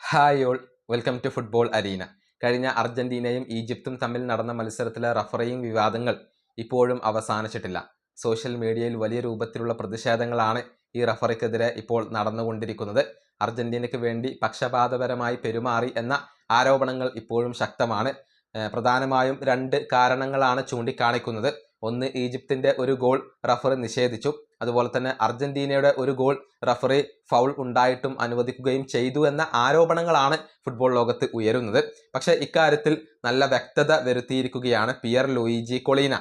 Hi all, welcome to football arena. കഴിഞ്ഞ അർജന്റീനയും ഈജിപ്തും തമ്മിൽ നടന്ന മത്സരത്തിലെ റഫറിയിങ് വിവാദങ്ങൾ ഇപ്പോഴും അവസാനിച്ചിട്ടില്ല. സോഷ്യൽ മീഡിയയിൽ വലിയ രൂപത്തിലുള്ള പ്രതിഷേധങ്ങളാണ് ഈ റഫറിക്കെതിരെ ഇപ്പോൾ നടന്നുകൊണ്ടിരിക്കുന്നത്. അർജന്റീനയ്ക്ക് വേണ്ടി പക്ഷപാതപരമായി പെരുമാറി എന്ന ആരോപണങ്ങൾ ഇപ്പോഴും ശക്തമാണ്. പ്രധാനമായും രണ്ട് കാരണങ്ങളാണ് ചൂണ്ടിക്കാണിക്കുന്നത്. ഒന്ന്, ഈജിപ്തിൻ്റെ ഒരു ഗോൾ റഫറി നിഷേധിച്ചു. അതുപോലെ തന്നെ അർജന്റീനയുടെ ഒരു ഗോൾ റഫറി ഫൗൾ ഉണ്ടായിട്ടും അനുവദിക്കുകയും ചെയ്തു എന്ന ആരോപണങ്ങളാണ് ഫുട്ബോൾ ലോകത്ത് ഉയരുന്നത്. പക്ഷേ ഇക്കാര്യത്തിൽ നല്ല വ്യക്തത വരുത്തിയിരിക്കുകയാണ് പിയർ ലൂയിജി കൊളീന.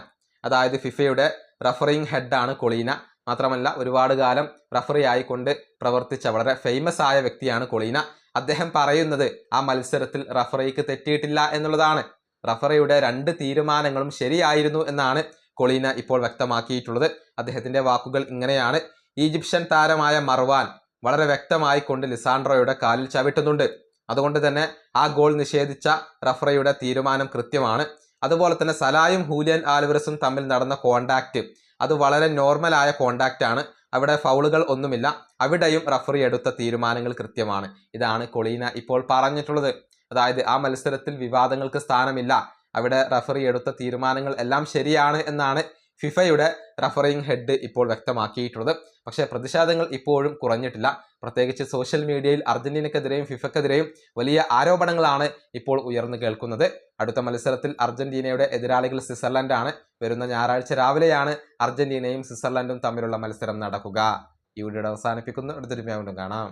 അതായത് ഫിഫയുടെ റഫറിങ് ഹെഡാണ് കൊളീന. മാത്രമല്ല ഒരുപാട് കാലം റഫറി ആയിക്കൊണ്ട് പ്രവർത്തിച്ച വളരെ ഫേമസ് ആയ വ്യക്തിയാണ് കൊളീന. അദ്ദേഹം പറയുന്നത് ആ മത്സരത്തിൽ റഫറിക്ക് തെറ്റിയിട്ടില്ല എന്നുള്ളതാണ്. റഫറിയുടെ രണ്ട് തീരുമാനങ്ങളും ശരിയായിരുന്നു എന്നാണ് കൊളീന ഇപ്പോൾ വ്യക്തമാക്കിയിട്ടുള്ളത്. അദ്ദേഹത്തിന്റെ വാക്കുകൾ ഇങ്ങനെയാണ്: ഈജിപ്ഷ്യൻ താരമായ മർവാൻ വളരെ വ്യക്തമായി കൊണ്ട് ലിസാൻഡ്രോയുടെ കാലിൽ ചവിട്ടുന്നുണ്ട്. അതുകൊണ്ട് തന്നെ ആ ഗോൾ നിഷേധിച്ച റഫറിയുടെ തീരുമാനം കൃത്യമാണ്. അതുപോലെ തന്നെ സലായും ഹൂലിയൻ ആൽവരസും തമ്മിൽ നടന്ന കോണ്ടാക്ട് അത് വളരെ നോർമലായ കോണ്ടാക്റ്റ് ആണ്. അവിടെ ഫൗളുകൾ ഒന്നുമില്ല. അവിടെയും റഫറി എടുത്ത തീരുമാനങ്ങൾ കൃത്യമാണ്. ഇതാണ് കൊളീന ഇപ്പോൾ പറഞ്ഞിട്ടുള്ളത്. അതായത് ആ മത്സരത്തിൽ വിവാദങ്ങൾക്ക് സ്ഥാനമില്ല, അവിടെ റഫറി എടുത്ത തീരുമാനങ്ങൾ എല്ലാം ശരിയാണ് എന്നാണ് ഫിഫയുടെ റഫറിങ് ഹെഡ് ഇപ്പോൾ വ്യക്തമാക്കിയിട്ടുള്ളത്. പക്ഷേ പ്രതിഷേധങ്ങൾ ഇപ്പോഴും കുറഞ്ഞിട്ടില്ല. പ്രത്യേകിച്ച് സോഷ്യൽ മീഡിയയിൽ അർജന്റീനക്കെതിരെയും ഫിഫക്കെതിരെയും വലിയ ആരോപണങ്ങളാണ് ഇപ്പോൾ ഉയർന്നു കേൾക്കുന്നത്. അടുത്ത മത്സരത്തിൽ അർജന്റീനയുടെ എതിരാളികൾ സ്വിറ്റ്സർലൻഡാണ്. വരുന്ന ഞായറാഴ്ച രാവിലെയാണ് അർജന്റീനയും സ്വിറ്റ്സർലൻഡും തമ്മിലുള്ള മത്സരം നടക്കുക. ഈ വീഡിയോ അവസാനിപ്പിക്കുന്നു. അടുത്തൊരു വീണ്ടും കാണാം.